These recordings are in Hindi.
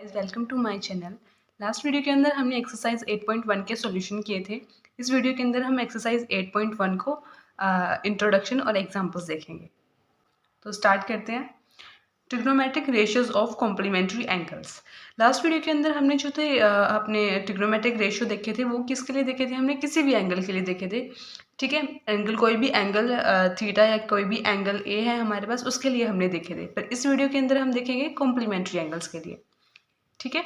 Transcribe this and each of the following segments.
Welcome to my channel. Last video के अंदर हमने एक्सरसाइज 8.1 के सॉल्यूशन किए थे। इस वीडियो के अंदर हम एक्सरसाइज 8.1 को इंट्रोडक्शन और एग्जांपल्स देखेंगे। तो स्टार्ट करते हैं। Trigonometric ratios of complementary angles. Last video के अंदर हमने जो थे अपने ट्रिग्नोमेट्रिक रेशियो देखे थे, वो किसके लिए देखे थे? हमने किसी भी एंगल के लिए देखे थे। ठीक है, एंगल कोई भी एंगल थीटा या कोई भी एंगल ए है हमारे पास, उसके लिए हमने देखे थे। पर इस वीडियो के अंदर हम देखेंगे कॉम्प्लीमेंट्री एंगल्स के लिए। ठीक है,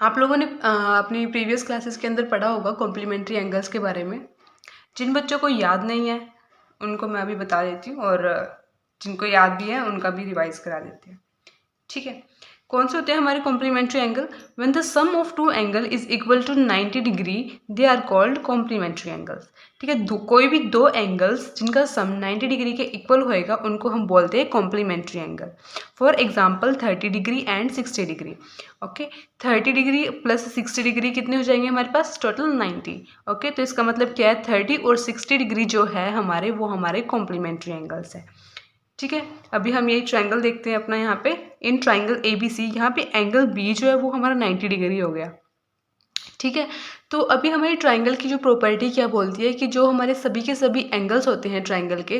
आप लोगों ने अपनी प्रीवियस क्लासेस के अंदर पढ़ा होगा कॉम्प्लीमेंट्री एंगल्स के बारे में। जिन बच्चों को याद नहीं है उनको मैं अभी बता देती हूँ, और जिनको याद भी है उनका भी रिवाइज करा देते हैं। ठीक है, कौन से होते हैं हमारे complementary angle? When the sum of two angle is equal to 90 degree they are called complementary angles. ठीक है, कोई भी दो एंगल्स जिनका सम 90 डिग्री के इक्वल होएगा उनको हम बोलते हैं complementary angle. For example 30 degree and 60 degree. Okay, 30 degree plus 60 degree कितने हो जाएंगे हमारे पास? टोटल 90। ओके, तो इसका मतलब क्या है? 30 और 60 डिग्री जो है हमारे, वो हमारे कॉम्प्लीमेंट्री एंगल्स है। ठीक है, अभी हम ये ट्रायंगल देखते हैं अपना। यहाँ पे इन ट्रायंगल ABC, यहाँ पे एंगल B जो है वो हमारा 90 डिग्री हो गया। ठीक है, तो अभी हमारी ट्रायंगल की जो प्रॉपर्टी क्या बोलती है कि जो हमारे सभी के सभी एंगल्स होते हैं ट्रायंगल के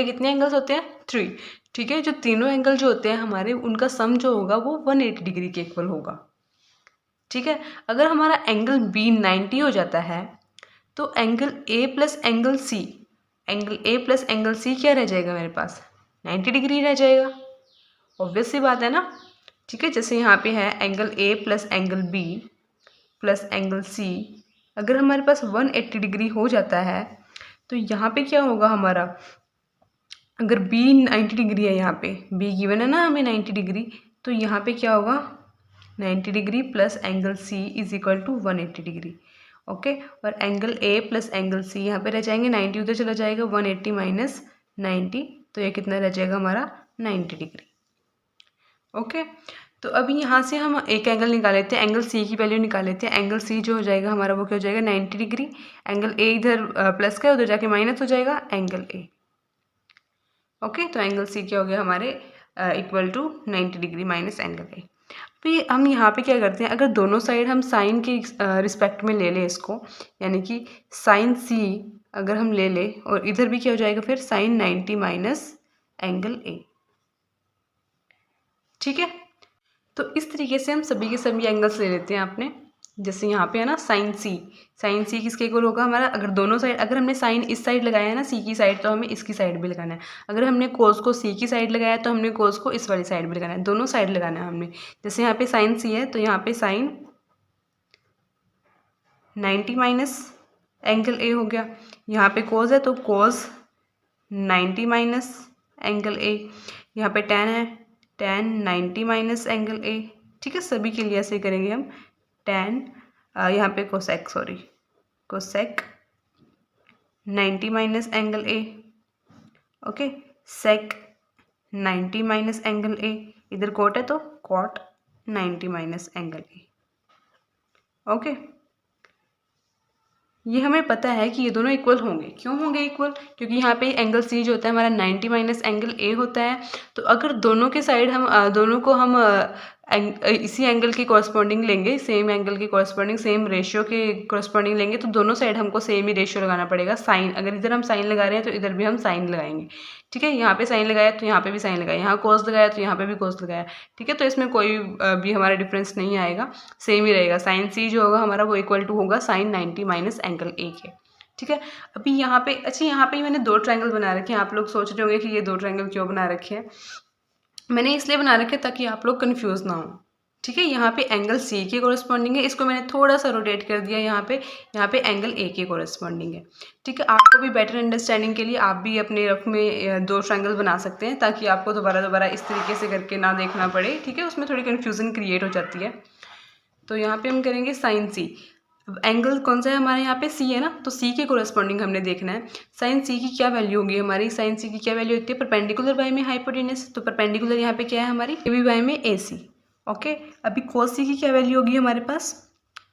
कितने एंगल्स होते हैं? 3। ठीक है, जो तीनों एंगल जो होते हैं हमारे, उनका सम जो होगा वो 180 डिग्री के इक्वल होगा। ठीक है, अगर हमारा एंगल B 90 हो जाता है तो angle A plus angle C क्या रह जाएगा मेरे पास? 90 डिग्री रह जाएगा। ऑब्वियस सी बात है ना। ठीक है, जैसे यहाँ पे है angle A plus angle B plus angle C, अगर हमारे पास 180 डिग्री हो जाता है तो यहाँ पे क्या होगा हमारा? अगर B 90 डिग्री है, यहाँ पे B गिवन है ना हमें 90 डिग्री, तो यहाँ पे क्या होगा? 90 degree plus angle C is equal to 180 degree. Okay, और angle A plus angle C यहाँ पे रह जाएंगे, 90 उधर चला जाएगा, 180 माइनस 90, तो ये कितना रह जाएगा हमारा? 90 डिग्री। ओके, तो अभी यहाँ से हम एक एंगल निकाल लेते हैं, एंगल C की वैल्यू निकाल लेते हैं। एंगल C जो हो जाएगा हमारा, वो क्या हो जाएगा? 90 डिग्री। एंगल A इधर प्लस का, उधर जाके माइनस हो जाएगा एंगल A। ओके, तो एंगल C क्या हो गया हमारे? Equal to 90 degree minus angle A। फिर हम यहाँ पे क्या करते हैं, अगर दोनों साइड हम साइन के रिस्पेक्ट में ले लें इसको, यानी कि साइन C अगर हम ले लें, और इधर भी क्या हो जाएगा फिर? Sine 90 minus angle A। ठीक है, तो इस तरीके से हम सभी के सभी एंगल्स ले लेते हैं अपने। जैसे यहाँ पे है ना साइन C किसके इक्वल होगा हमारा? अगर दोनों साइड, अगर हमने साइन इस साइड लगाया है ना C की साइड, तो हमें इसकी साइड भी लगाना है। अगर हमने कोस को C की साइड लगाया तो हमने कोस को इस वाली साइड भी लगाना है। दोनों साइड लगाना है हमने। जैसे यहाँ पे साइन C है तो यहाँ पे साइन 90 माइनस एंगल A हो गया। यहाँ पे कोस है तो कोस 90 माइनस एंगल A। यहाँ पे tan है, tan 90 माइनस एंगल A। ठीक है, सभी के लिए ऐसे करेंगे हम। tan यहाँ पे cosec 90 minus angle A। Okay, sec 90 minus angle A, इधर कोट है तो cot 90 minus angle A। Okay, ये हमें पता है कि ये दोनों इक्वल होंगे। क्यों होंगे इक्वल? क्योंकि यहाँ पे एंगल C जो होता है हमारा 90 माइनस एंगल A होता है। तो अगर दोनों के साइड हम दोनों को हम इसी एंगल के कॉरस्पॉन्डिंग लेंगे, सेम एंगल के कॉरस्पॉन्डिंग, सेम रेशियो के कॉरस्पॉन्डिंग लेंगे, तो दोनों साइड हमको सेम ही रेशियो लगाना पड़ेगा। साइन, अगर इधर हम साइन लगा रहे हैं तो इधर भी हम साइन लगाएंगे। ठीक है, यहाँ पे साइन लगाया तो यहाँ पे भी साइन लगाया, यहाँ कोस लगाया तो यहाँ पे भी कोस लगाया। ठीक है, तो इसमें कोई भी हमारा डिफरेंस नहीं आएगा, सेम ही रहेगा। साइन C जो होगा हमारा वो इक्वल टू होगा साइन 90 माइनस एंगल A के। ठीक है, अभी यहाँ पे, अच्छा यहाँ पे मैंने दो ट्रायंगल बना रखे हैं। आप लोग सोच रहे होंगे कि ये दो ट्रायंगल क्यों बना रखे हैं? मैंने इसलिए बना रखे ताकि आप लोग कंफ्यूज ना हो। ठीक है, यहाँ पे एंगल C के कोरस्पॉन्डिंग है, इसको मैंने थोड़ा सा रोटेट कर दिया यहाँ पे एंगल A के कोरस्पॉन्डिंग है। ठीक है, आपको भी बेटर अंडरस्टैंडिंग के लिए आप भी अपने रफ में दो ट्रायंगल बना सकते हैं, ताकि आपको दोबारा इस तरीके से करके ना देखना पड़े। ठीक है, उसमें थोड़ी कन्फ्यूज़न क्रिएट हो जाती है। तो यहाँ पे हम करेंगे साइन C। एंगल कौन सा है हमारे? यहाँ पे C है ना, तो C के कोरस्पॉन्डिंग हमने देखना है। साइन C की क्या वैल्यू होगी हमारी? साइन C की क्या वैल्यू होती है? परपेंडिकुलर बाय में हाइपोटेनस। तो परपेंडिकुलर यहाँ पे क्या है हमारी? AB बाय में AC। ओके, अभी cos C की क्या वैल्यू होगी हमारे पास?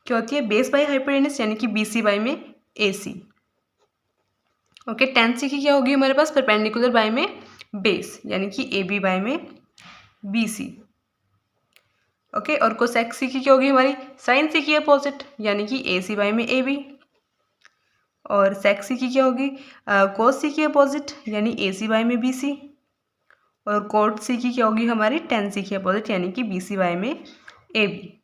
क्या होती है? बेस बाय हाइपोटेनस, यानी कि BC बाय में AC। ओके, tan C की क्या होगी हमारे पास? परपेंडिकुलर बाय में बेस, यानी कि AB बाय में BC। ओके। और कोसेक सी की क्या होगी हमारी, साइन सी की अपोजिट यानी कि ए सी बाई में ए बी। और सेक सी की क्या होगी, कोस सी की अपोजिट यानी ए सी बाई में बी सी। और कोट सी की क्या होगी हमारी, टेन सी की अपोजिट यानी कि बी सी बाई में ए बी।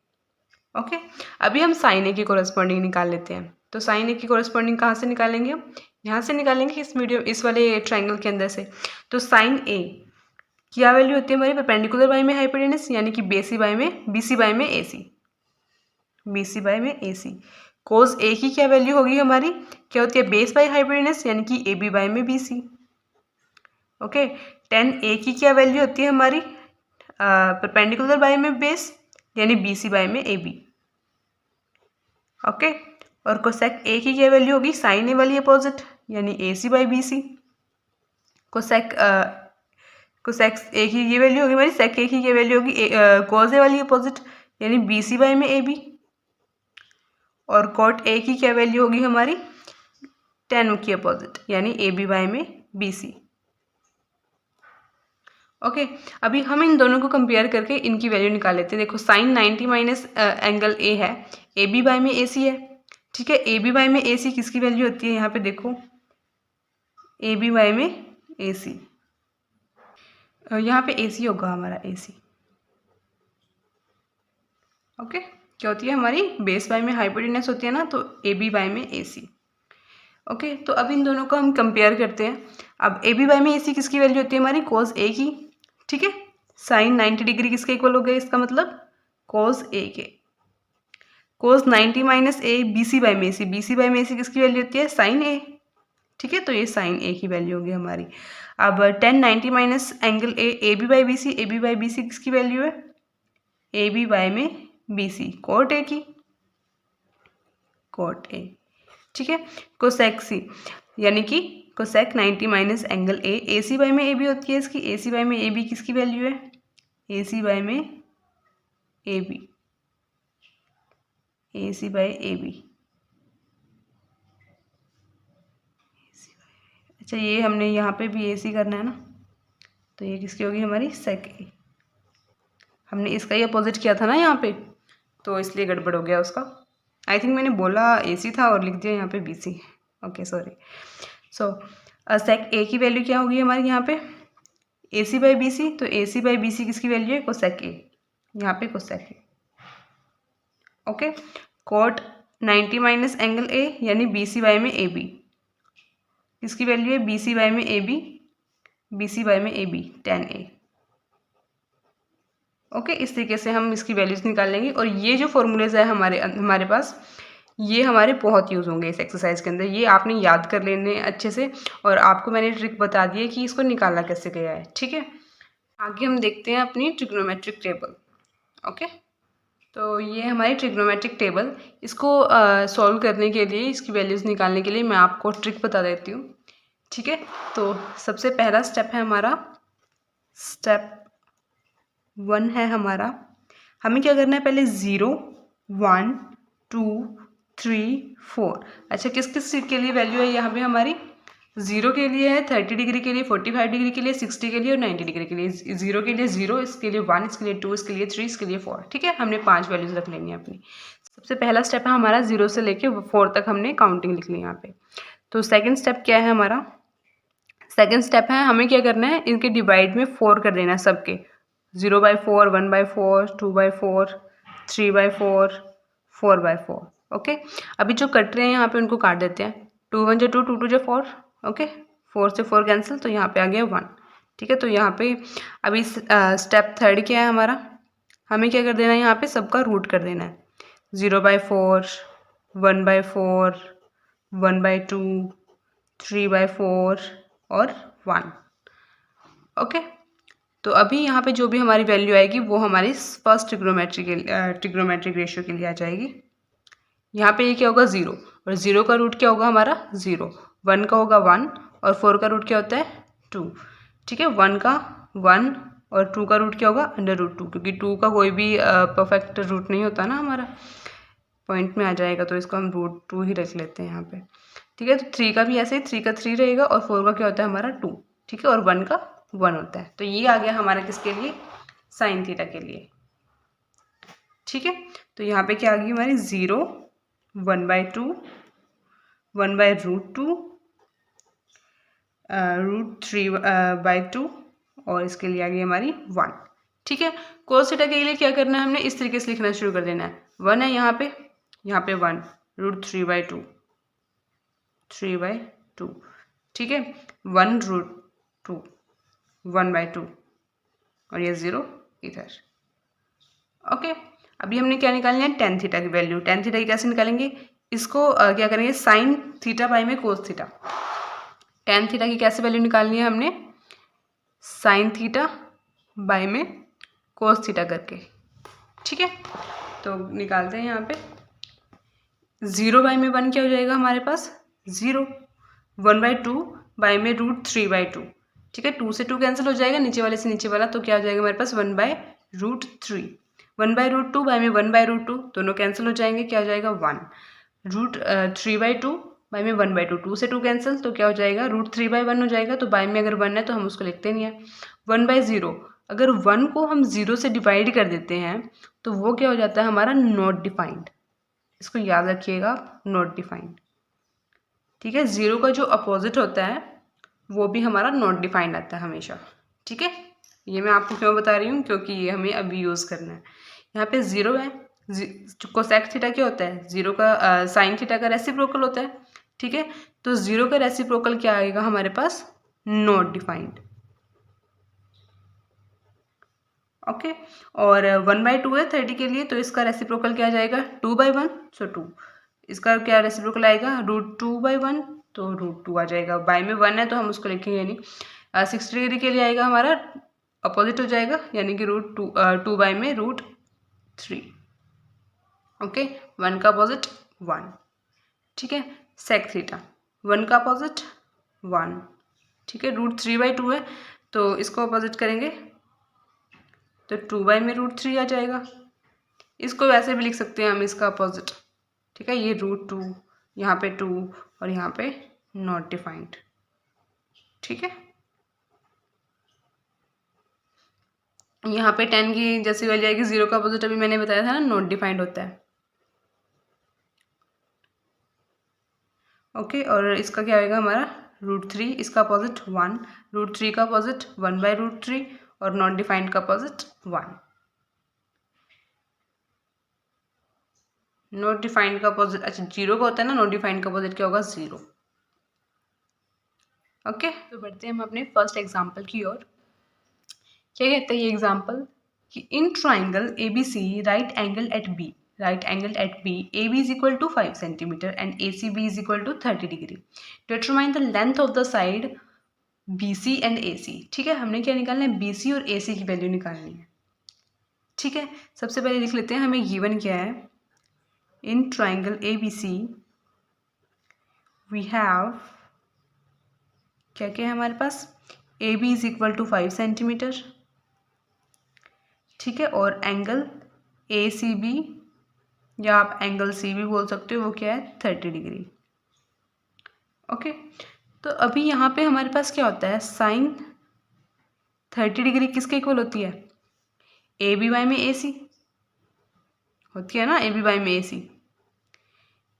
ओके। अभी हम साइन ए की कोरस्पॉन्डिंग निकाल लेते हैं। तो साइन ए की कोरस्पॉन्डिंग कहाँ से निकालेंगे हम, यहाँ से निकालेंगे, इस वाले ट्रायंगल के अंदर से। तो साइन ए क्या वैल्यू होती है हमारी, परपेंडिकुलर बाई में हाइपोटेनस यानी कि बी सी बाई में A C, B C by में ए सी। कोस ए की क्या वैल्यू होगी हमारी, क्या होती है, बेस बाई हाइपोटेनस यानी कि ए बी बाई में B C. Okay. Tan A की क्या वैल्यू होती है हमारी, परपेंडिकुलर बाई में बेस यानी बी सी बाई में ए बी। ओके। और कोसेक ए की क्या वैल्यू होगी, साइन ए वाली अपोजिट यानी A C by B C. Cosec A की ये वैल्यू होगी हमारी, सेक ए की ये वैल्यू होगी कोस ए वाली अपोजिट यानी बी सी बाई में ए बी। और कोट ए की क्या वैल्यू होगी हमारी, टेन की अपोजिट यानी ए बी बाई में बी सी। ओके। अभी हम इन दोनों को कंपेयर करके इनकी वैल्यू निकाल लेते हैं। देखो साइन 90 माइनस एंगल ए है, ए बी बाई में ए सी है, ठीक है। ए बी बाई में ए सी किसकी वैल्यू होती है, यहाँ पे देखो ए बी बाई में ए सी, यहाँ पे ए सी होगा हमारा ए सी। ओके। क्या होती है हमारी, बेस बाई में हाइपोटेनस होती है ना, तो ए बी बाई में ए सी। ओके। तो अब इन दोनों को हम कंपेयर करते हैं। अब ए बी बाई में ए सी किसकी वैल्यू होती है हमारी, कोस ए की, ठीक है। साइन 90 डिग्री किसके इक्वल हो गया, इसका मतलब कोस ए के। Cos 90 minus A B C by में A C, B C by में ए सी किसकी वैल्यू होती है, साइन ए, ठीक है। तो ये साइन ए की वैल्यू होगी हमारी। अब 10 90 minus angle A B by B C, A B by B C किसकी वैल्यू है, ए बी बाई में बी सी, कोट ए की, कोट ए, ठीक है। कोसेक सी यानी कि cosec 90 minus angle A C by में ए बी होती है इसकी, ए सी बाई में ए बी किसकी वैल्यू है, ए सी बाई में A B, A C by A B. अच्छा, ये हमने यहाँ पे भी ए सी करना है ना, तो ये किसकी होगी हमारी, सेक ए। हमने इसका ही अपोजिट किया था ना यहाँ पे, तो इसलिए गड़बड़ हो गया उसका। आई थिंक मैंने बोला ए सी था और लिख दिया यहाँ पे B C. Okay sorry. So sec A की वैल्यू क्या होगी हमारी यहाँ पे, ए सी बाई बी सी। तो ए सी बाई बी सी किसकी वैल्यू है, कोसेक ए, यहाँ पे cosec A. Okay. Cot 90 minus angle A यानी बी सी बाई में ए बी, किसकी वैल्यू है, बी सी बाई में A B, B C by में ए बी, 10 ए। ओके। इस तरीके से हम इसकी वैल्यूज निकाल लेंगे। और ये जो फॉर्मूलेज है हमारे पास, ये हमारे बहुत यूज़ होंगे इस एक्सरसाइज के अंदर। ये आपने याद कर लेने अच्छे से, और आपको मैंने ट्रिक बता दी है कि इसको निकाला कैसे गया है, ठीक है। आगे हम देखते हैं अपनी ट्रिग्नोमेट्रिक टेबल। ओके। तो ये हमारी ट्रिग्नोमेट्रिक टेबल, इसको सॉल्व करने के लिए, इसकी वैल्यूज़ निकालने के लिए मैं आपको ट्रिक बता देती हूँ, ठीक है। तो सबसे पहला स्टेप है हमारा, स्टेप 1 है हमारा, हमें क्या करना है, पहले 0 1 2 3 4। अच्छा, किस किस के लिए वैल्यू है यहाँ पे हमारी, 0 के लिए है, 30 डिग्री के लिए, 45 डिग्री के लिए, 60 के लिए और 90 डिग्री के लिए। 0 के लिए 0, इसके लिए 1, इसके लिए 2, इसके लिए 3, इसके लिए 4, ठीक है। हमने 5 वैल्यूज रख लेंगे अपनी। सबसे पहला स्टेप है हमारा 0 से लेके 4 तक हमने काउंटिंग लिख ली यहाँ पे। तो सेकेंड स्टेप क्या है हमारा, सेकेंड स्टेप है हमें क्या करना है, इनके डिवाइड में 4 कर देना है सबके, 0/4, 1/4, 2/4, 3/4, 4/4। ओके। अभी जो कट रहे हैं यहाँ पे उनको काट देते हैं, 2 1 2, 2 2 4, ओके। 4 से 4 कैंसिल, तो यहाँ पे आ गया 1, ठीक है। तो यहाँ पे अभी स्टेप थर्ड क्या है हमारा, हमें क्या कर देना है, यहाँ पे सबका रूट कर देना है, 0/4, 1/4, 1/2, 3/4 और 1। ओके। तो अभी यहाँ पे जो भी हमारी वैल्यू आएगी वो हमारी फर्स्ट ट्रिग्नोमेट्रिक रेशियो के लिए आ जाएगी। यहाँ पे ये क्या होगा, 0, और 0 का रूट क्या होगा हमारा, 0, 1 का होगा 1, और 4 का रूट क्या होता है, 2, ठीक है। 1 का 1 और 2 का रूट क्या होगा, √2, क्योंकि 2 का कोई भी परफेक्ट रूट नहीं होता ना हमारा, पॉइंट में आ जाएगा, तो इसको हम √2 ही रख लेते हैं यहाँ पे, ठीक है। तो 3 का भी ऐसे ही, 3 का 3 रहेगा, और 4 का क्या होता है हमारा 2, ठीक है, और 1 का 1 होता है। तो ये आ गया हमारा किसके लिए, साइन थीटा के लिए। ठीक है, तो यहाँ पे क्या आ गई हमारी 0, 1/2, 1/√2, √3/2 और इसके लिए आ गई हमारी 1। ठीक है, cos थीटा के लिए क्या करना है, हमने इस तरीके से लिखना शुरू कर देना है। 1 है यहाँ पे 1, √3/2, 3/2, ठीक है, 1√2, 1/2 और ये 0 इधर। ओके, अभी हमने क्या निकालना है, tan थीटा की वैल्यू। tan थीटा की कैसे निकालेंगे, इसको क्या करेंगे, sin थीटा बाई में cos थीटा। tan थीटा की कैसे वैल्यू निकालनी है हमने, sin थीटा बाई में cos थीटा करके। ठीक है, तो निकालते हैं यहाँ पे 0 बाई में 1 क्या हो जाएगा हमारे पास 0, 1/2 बाई में √3/2। ठीक है, 2 से 2 कैंसिल हो जाएगा, नीचे वाले से नीचे वाला, तो क्या हो जाएगा हमारे पास 1/√3। 1/√2 बाई में 1/√2 दोनों कैंसिल हो जाएंगे, क्या हो जाएगा 1। √3/2 बाई में 1/2, 2 से 2 कैंसिल, तो क्या हो जाएगा √3/1 हो जाएगा। तो बाई में अगर 1 है तो हम उसको लिखते नहीं है। 1/0, अगर 1 को हम 0 से डिवाइड कर देते हैं तो वो क्या हो जाता है हमारा नॉट डिफाइंड। इसको याद रखिएगा, नॉट डिफाइंड। ठीक है, 0 का जो अपोजिट होता है वो भी हमारा नॉट डिफाइंड आता है हमेशा। ठीक है, ये मैं आपको क्यों बता रही हूँ, क्योंकि ये हमें अभी यूज़ करना है। यहाँ पे 0 है, कोसेक थीटा क्या होता है, 0 का साइन थीटा का रेसिप्रोकल होता है। ठीक है, तो 0 का रेसिप्रोकल क्या आएगा हमारे पास, नॉट डिफाइंड। ओके, और 1/2 है 30 के लिए, तो इसका रेसिप्रोकल क्या आ जाएगा 2/1, सो 2। इसका क्या रेसिप्रोकल आएगा √2/1, तो √2 आ जाएगा। बाई में 1 है तो हम उसको लिखेंगे नहीं। 60 डिग्री के लिए आएगा हमारा अपोजिट हो जाएगा, यानी कि √2 बाई में √3। ओके, 1 का अपोजिट 1। ठीक है, सेक थीटा 1 का अपोजिट 1। ठीक है, √3/2 है तो इसको अपोजिट करेंगे तो 2 बाई में √3 आ जाएगा। इसको वैसे भी लिख सकते हैं हम, इसका अपोजिट। ठीक है, ये √2, यहाँ पे 2 और यहाँ पे नॉट डिफाइंड। ठीक है, यहाँ पे 10 की जैसी वैल्यू आएगी, 0 का अपोजिट अभी मैंने बताया था ना, नॉट डिफाइंड होता है। ओके, और इसका क्या आएगा हमारा √3, इसका अपोजिट 1, √3 का अपोजिट 1/√3 और नॉट डिफाइंड का अपोजिट 1। नॉट डिफाइंड का अपोजिट, अच्छा 0 का होता है ना, नॉट डिफाइंड का अपोजिट क्या होगा 0। ओके, तो बढ़ते हैं हम अपने फर्स्ट एग्जांपल की ओर। क्या कहता है ये एग्जांपल कि in triangle ABC right angle at B, right angled at B, AB is equal to 5 centimeter and ACB is equal to 30 degree. Determine the length of the side BC and AC. ठीक है, हमने क्या निकालना है, BC और AC की वैल्यू निकालनी है। ठीक है, सबसे पहले लिख लेते हैं हमें गिवन क्या है। In triangle ABC we have क्या क्या है हमारे पास, AB is equal to 5 centimetre. ठीक है, और एंगल ACB या आप एंगल सी भी बोल सकते हो, वो क्या है 30 डिग्री। ओके, तो अभी यहाँ पे हमारे पास क्या होता है, साइन 30 डिग्री किसके इक्वल होती है, AB बाई में AC होती है ना, AB बाई में AC।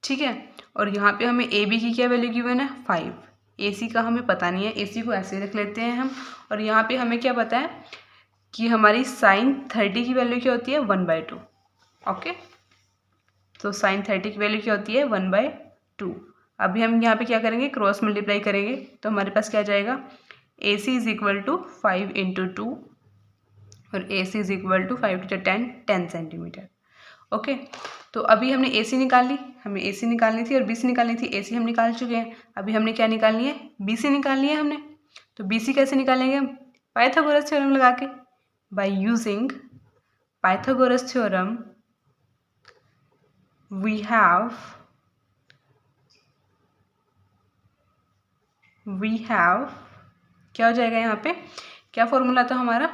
ठीक है, और यहाँ पे हमें AB की क्या वैल्यू गिवन है 5, AC का हमें पता नहीं है, AC को ऐसे रख लेते हैं हम। और यहाँ पे हमें क्या पता है कि हमारी साइन 30 की वैल्यू क्या होती है 1/2। ओके, तो साइन 30 की वैल्यू क्या होती है 1/2। अभी हम यहाँ पे क्या करेंगे, क्रॉस मल्टीप्लाई करेंगे, तो हमारे पास क्या आ जाएगा, AC इज इक्वल टू 5 × 2 और AC is equal to 5 × 10 centimetre. Okay, तो अभी हमने AC निकाल ली, हमें AC निकालनी थी और BC निकालनी थी। AC हम निकाल चुके हैं, अभी हमने क्या निकालनी है, BC निकालनी है हमने। तो BC कैसे निकालेंगे हम, पाइथागोरस थ्योरम लगा के, by using Pythagoras theorem we have क्या हो जाएगा, यहाँ पे क्या फॉर्मूला था हमारा,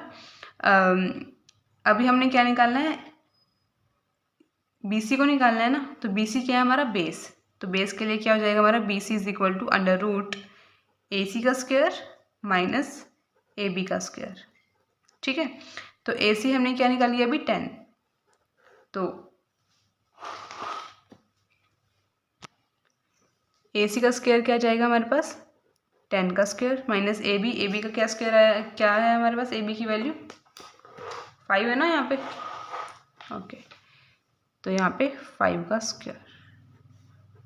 अभी हमने क्या निकालना है, BC को निकालना है ना। तो BC क्या है हमारा बेस, तो बेस के लिए क्या हो जाएगा हमारा, BC is equal to √AC का स्क्वायर माइनस AB का स्क्वायर। ठीक है, तो AC हमने क्या निकाली अभी 10, तो AC का स्क्वायर क्या जाएगा हमारे पास 10 का स्क्वायर माइनस AB का क्या स्क्वायर है, क्या है हमारे पास AB की वैल्यू 5 है ना यहाँ पे। ओके, तो यहाँ पे 5 का स्क्वायर।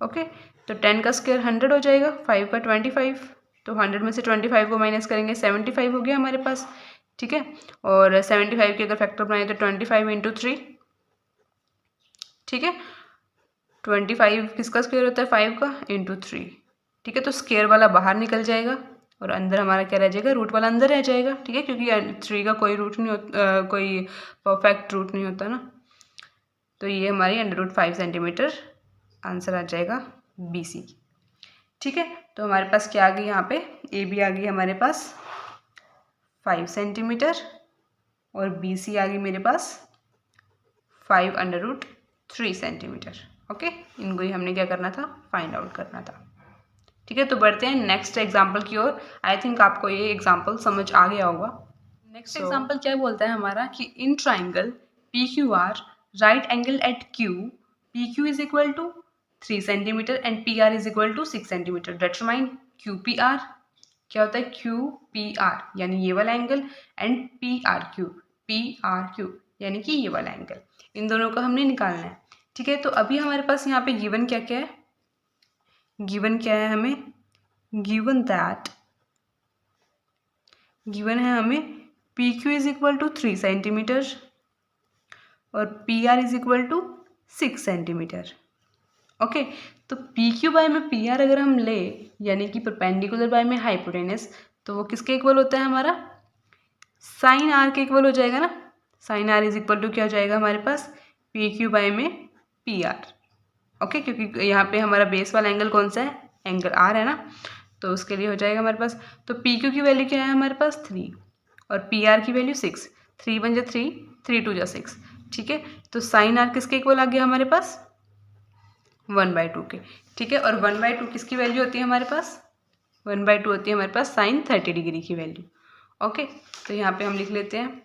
ओके, तो 10 का स्क्वायर 100 हो जाएगा, 5 का 25, तो 100 में से 25 को माइनस करेंगे 75 हो गया हमारे पास। ठीक है, और 75 की अगर फैक्टर बनाए तो 25 इंटू 3। ठीक है, 25 किसका स्क्वायर होता है 5 का इंटू 3। ठीक है, तो स्क्वायर वाला बाहर निकल जाएगा और अंदर हमारा क्या रह जाएगा, रूट वाला अंदर रह जाएगा। ठीक है, क्योंकि 3 का कोई रूट नहीं होता, कोई परफेक्ट रूट नहीं होता ना। तो ये हमारी √5 सेंटीमीटर आंसर आ जाएगा BC। ठीक है, तो हमारे पास क्या आ गई यहाँ पे AB आ गई हमारे पास 5 सेंटीमीटर और BC आ गई मेरे पास 5√3 सेंटीमीटर। ओके, इनको ही हमने क्या करना था, फाइंड आउट करना था। ठीक है, तो बढ़ते हैं नेक्स्ट एग्जाम्पल की ओर। आई थिंक आपको ये एग्जाम्पल समझ आ गया होगा। नेक्स्ट एग्जाम्पल क्या बोलता है हमारा कि in triangle PQR right angle at Q, PQ is equal to 3 centimetre and PR is equal to 6 centimetre. Determine QPR। क्या होता है QPR यानी ये वाला एंगल एंड PRQ यानी कि ये वाला एंगल, इन दोनों का हमने निकालना है। ठीक है, तो अभी हमारे पास यहाँ पे गिवन क्या क्या है, गिवन क्या है हमें, गिवन है हमें PQ is equal to 3 centimetre और PR is equal to 6 centimetre. Okay, तो PQ बाय में PR अगर हम ले यानी कि परपेंडिकुलर बाय में हाइपोटेनस, तो वो किसके इक्वल होता है हमारा, साइन R के इक्वल हो जाएगा ना। Sine R is equal to क्या हो जाएगा हमारे पास, PQ बाय में PR। ओके, क्योंकि यहाँ पे हमारा बेस वाला एंगल कौन सा है, एंगल R है ना, तो उसके लिए हो जाएगा हमारे पास। तो PQ की वैल्यू क्या है हमारे पास 3 और PR की वैल्यू 6। 3 1 जा 3, 3 2 जा 6। ठीक है, तो साइन R किसके इक्वल आ गया हमारे पास 1/2 के। ठीक है, और 1/2 किसकी वैल्यू होती है हमारे पास, 1/2 होती है हमारे पास साइन 30 डिग्री की वैल्यू। ओके, तो यहाँ पे हम लिख लेते हैं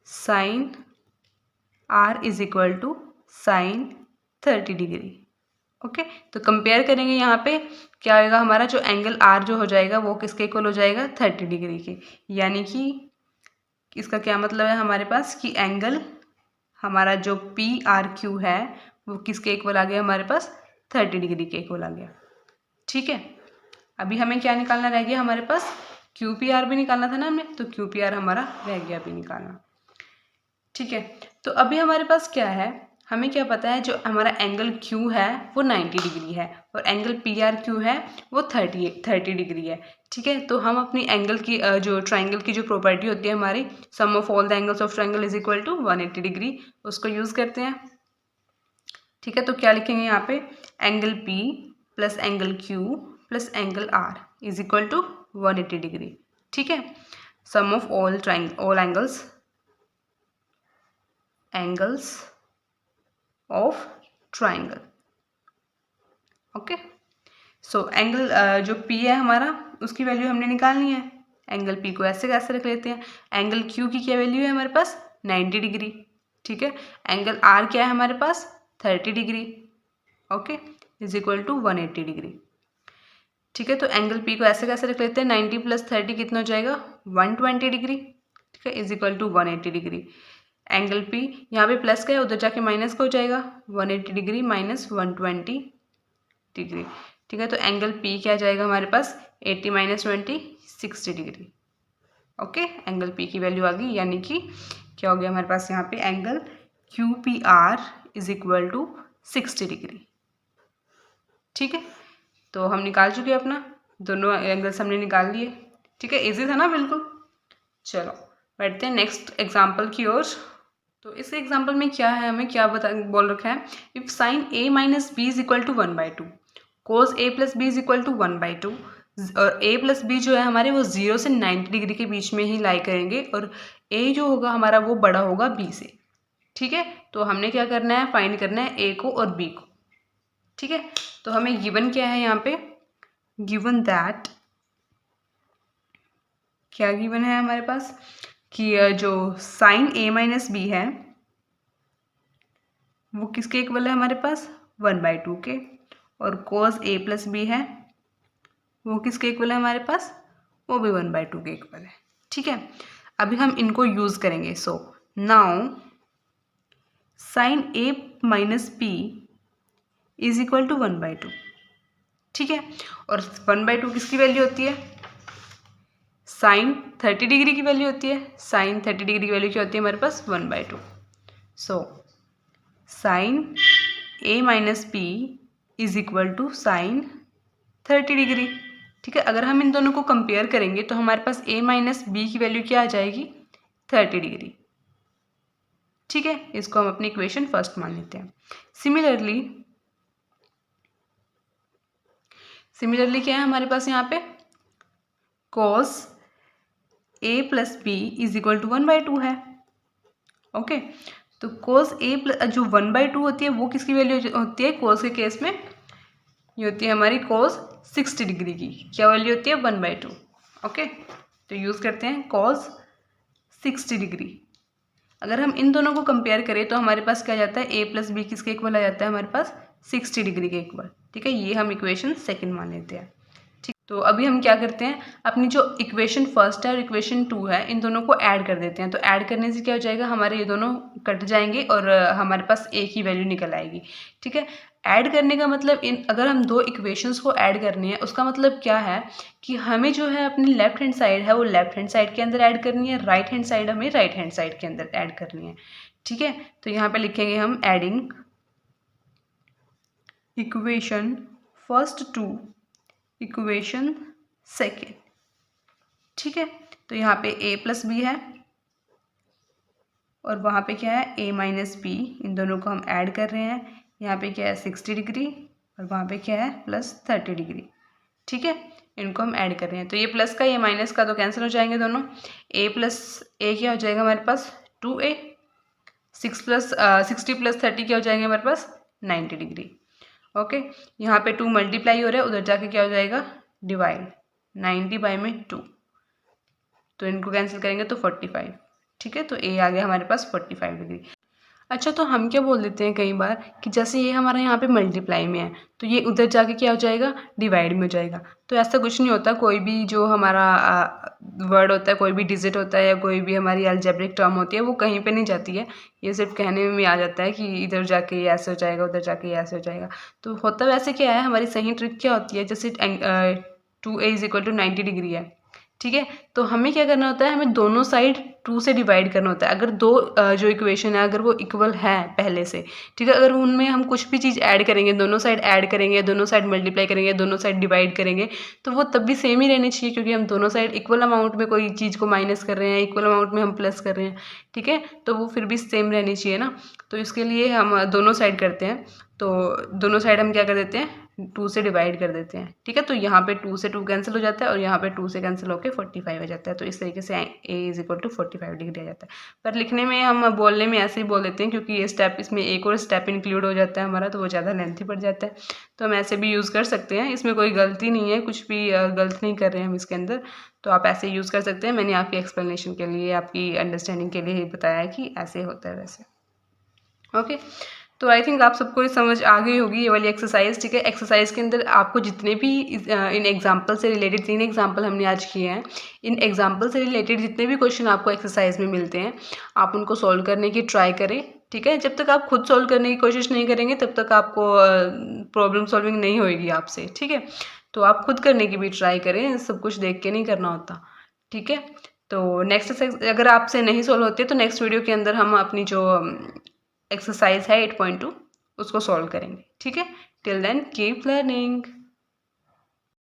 sine R is equal to sine 30 degree. Okay, तो कंपेयर करेंगे यहाँ पे क्या आएगा, हमारा जो एंगल R जो हो जाएगा वो किसके इक्वल हो जाएगा 30 डिग्री के। यानी कि इसका क्या मतलब है हमारे पास कि एंगल हमारा जो PRQ है वो किसके इक्वल आ गया हमारे पास 30 डिग्री के इक्वल आ गया। ठीक है, अभी हमें क्या निकालना रह गया हमारे पास, QPR भी निकालना था ना हमें, तो QPR हमारा रह गया अभी निकालना। ठीक है, तो अभी हमारे पास क्या है, हमें क्या पता है जो हमारा एंगल Q है वो 90 डिग्री है और एंगल PRQ है वो 30 डिग्री है। ठीक है, तो हम अपनी एंगल की जो ट्राइंगल की जो प्रॉपर्टी होती है हमारी, sum of all the angles of triangle is equal to 180 degree, उसको यूज़ करते हैं। ठीक है, तो क्या लिखेंगे यहाँ पे, angle P plus angle Q plus angle R is equal to 180 degree. ठीक है, sum of all angles of triangle. Okay, so angle जो P है हमारा उसकी वैल्यू हमने निकालनी है। एंगल P को ऐसे कैसे रख लेते हैं, एंगल Q की क्या वैल्यू है हमारे पास 90 डिग्री। ठीक है, एंगल R क्या है हमारे पास 30 degree. Okay, is equal to 180 degree. ठीक है, तो एंगल P को ऐसे कैसे रख लेते हैं, 90 प्लस 30 कितना हो जाएगा 120 डिग्री। ठीक है, is equal to 180 degree. Angle P यहाँ पे प्लस का है, उधर जाके माइनस का हो जाएगा, 180 डिग्री माइनस 120 डिग्री। ठीक है, तो एंगल P क्या जाएगा हमारे पास 80 minus 20 60 degree. Okay, angle P की वैल्यू आ गई, यानी कि क्या हो गया हमारे पास यहाँ पे angle QPR is equal to 60 degree. ठीक है, तो हम निकाल चुके हैं अपना, दोनों एंगल्स हमने निकाल लिए। ठीक है, इजी था ना बिल्कुल। चलो बढ़ते हैं नेक्स्ट एग्जाम्पल की ओर। तो इस एग्जाम्पल में क्या है, हमें क्या बोल रखा है, if sine A minus B is equal to 1/2, cos A plus B is equal to 1/2, और A प्लस B जो है हमारे वो 0 से 90 डिग्री के बीच में ही लाई करेंगे और A जो होगा हमारा वो बड़ा होगा B से। ठीक है, तो हमने क्या करना है, फाइंड करना है A को और B को। ठीक है, तो हमें गिवन क्या है यहाँ पे, गिवन दैट क्या गिवन है हमारे पास, कि जो साइन a माइनस बी है वो किसके इक्वल है हमारे पास 1/2 के, और कोस a प्लस बी है वो किसके इक्वल है हमारे पास, वो भी 1/2 के इक्वल है। ठीक है, अभी हम इनको यूज़ करेंगे। So now sine a minus b is equal to 1/2। ठीक है, और 1/2 किसकी वैल्यू होती है, साइन 30 डिग्री की वैल्यू होती है। साइन 30 डिग्री की वैल्यू क्या होती है हमारे पास 1/2। So sine a minus b is equal to sine 30 degree. ठीक है, अगर हम इन दोनों को कंपेयर करेंगे तो हमारे पास a माइनस बी की वैल्यू क्या आ जाएगी 30 डिग्री। ठीक है, इसको हम अपनी इक्वेशन फर्स्ट मान लेते हैं। सिमिलरली क्या है हमारे पास यहाँ पे, cos a plus B is equal to 1/2 है। ओके, तो cos a प्लस जो 1/2 होती है वो किसकी वैल्यू होती है, cos के केस में ये होती है हमारी cos 60 डिग्री की, क्या वैल्यू होती है 1/2। ओके, तो यूज़ करते हैं cos 60 डिग्री। अगर हम इन दोनों को कंपेयर करें तो हमारे पास क्या जाता है, a प्लस बी किसके इक्वल आ जाता है हमारे पास 60 डिग्री के इक्वल। ठीक है, ये हम इक्वेशन सेकंड मान लेते हैं। ठीक, तो अभी हम क्या करते हैं, अपनी जो इक्वेशन फर्स्ट है और इक्वेशन 2 है इन दोनों को ऐड कर देते हैं। तो ऐड करने से क्या हो जाएगा, हमारे ये दोनों कट जाएंगे और हमारे पास a की वैल्यू निकल आएगी। ठीक है, ऐड करने का मतलब अगर हम दो इक्वेशंस को ऐड करनी है उसका मतलब क्या है कि हमें जो है अपनी लेफ्ट हैंड साइड है वो लेफ्ट हैंड साइड के अंदर ऐड करनी है, राइट हैंड साइड हमें राइट हैंड साइड के अंदर ऐड करनी है। ठीक है, तो यहाँ पे लिखेंगे हम adding equation first to equation second. ठीक है, तो यहाँ पे a प्लस बी है और वहाँ पे क्या है a माइनस बी, इन दोनों को हम ऐड कर रहे हैं। यहाँ पे क्या है 60 डिग्री और वहाँ पे क्या है प्लस 30 डिग्री। ठीक है, इनको हम ऐड कर रहे हैं। तो ये प्लस का ये माइनस का तो कैंसिल हो जाएंगे दोनों। a प्लस a क्या हो जाएगा हमारे पास 2a, 60 प्लस 30 क्या हो जाएंगे हमारे पास 90 डिग्री। ओके, यहाँ पे 2 मल्टीप्लाई हो रहा है, उधर जाके क्या हो जाएगा डिवाइड, 90/2, तो इनको कैंसिल करेंगे तो 45। ठीक है, तो a आ गया हमारे पास 45 डिग्री। अच्छा, तो हम क्या बोल देते हैं कई बार कि जैसे ये हमारा यहाँ पे मल्टीप्लाई में है तो ये उधर जाके क्या हो जाएगा डिवाइड में हो जाएगा। तो ऐसा कुछ नहीं होता, कोई भी जो हमारा वर्ड होता है, कोई भी डिजिट होता है या कोई भी हमारी अलजेब्रिक टर्म होती है वो कहीं पे नहीं जाती है, ये सिर्फ कहने में आ जाता है कि इधर जाके ये ऐसे हो जाएगा उधर जाके ये ऐसे हो जाएगा। तो होता वैसे क्या है, हमारी सही ट्रिक क्या होती है, जैसे 2a is equal to 90 degree है। ठीक है, तो हमें क्या करना होता है, हमें दोनों साइड 2 से डिवाइड करना होता है। अगर दो जो इक्वेशन है अगर वो इक्वल है पहले से, ठीक है, अगर उनमें हम कुछ भी चीज़ ऐड करेंगे, दोनों साइड ऐड करेंगे, दोनों साइड मल्टीप्लाई करेंगे, दोनों साइड डिवाइड करेंगे, तो वो तब भी सेम ही रहनी चाहिए, क्योंकि हम दोनों साइड इक्वल अमाउंट में कोई चीज़ को माइनस कर रहे हैं, इक्वल अमाउंट में हम प्लस कर रहे हैं। ठीक है, तो वो फिर भी सेम रहनी चाहिए ना। तो इसके लिए हम दोनों साइड करते हैं, तो दोनों साइड हम क्या कर देते हैं 2 से डिवाइड कर देते हैं। ठीक है, तो यहाँ पे 2 से 2 कैंसिल हो जाता है और यहाँ पे 2 से कैंसिल होकर 45 हो जाता है। तो इस तरीके से a is equal to 45 degree आ जाता है। पर लिखने में हम बोलने में ऐसे ही बोल देते हैं, क्योंकि ये स्टेप इसमें एक और स्टेप इंक्लूड हो जाता है हमारा, तो वो ज़्यादा लेंथी पड़ जाता है। तो हम ऐसे भी यूज़ कर सकते हैं, इसमें कोई गलती नहीं है, कुछ भी गलत नहीं कर रहे हैं हम इसके अंदर, तो आप ऐसे यूज़ कर सकते हैं। मैंने आपकी एक्सप्लेनेशन के लिए, आपकी अंडरस्टैंडिंग के लिए ही बताया है कि ऐसे होता है वैसे। ओके, तो आई थिंक आप सबको समझ आ गई होगी ये वाली एक्सरसाइज। ठीक है, एक्सरसाइज के अंदर आपको जितने भी इन एग्जाम्पल से रिलेटेड 3 एग्जाम्पल हमने आज किए हैं, इन एग्जाम्पल से रिलेटेड जितने भी क्वेश्चन आपको एक्सरसाइज में मिलते हैं आप उनको सॉल्व करने की ट्राई करें। ठीक है, जब तक आप खुद सॉल्व करने की कोशिश नहीं करेंगे तब तक आपको प्रॉब्लम सॉल्विंग नहीं होएगी आपसे। ठीक है, तो आप खुद करने की भी ट्राई करें, सब कुछ देख के नहीं करना होता। ठीक है, तो नेक्स्ट अगर आपसे नहीं सॉल्व होते तो नेक्स्ट वीडियो के अंदर हम अपनी जो एक्सरसाइज है 8.2 उसको सॉल्व करेंगे। ठीक है, टिल देन कीप लर्निंग।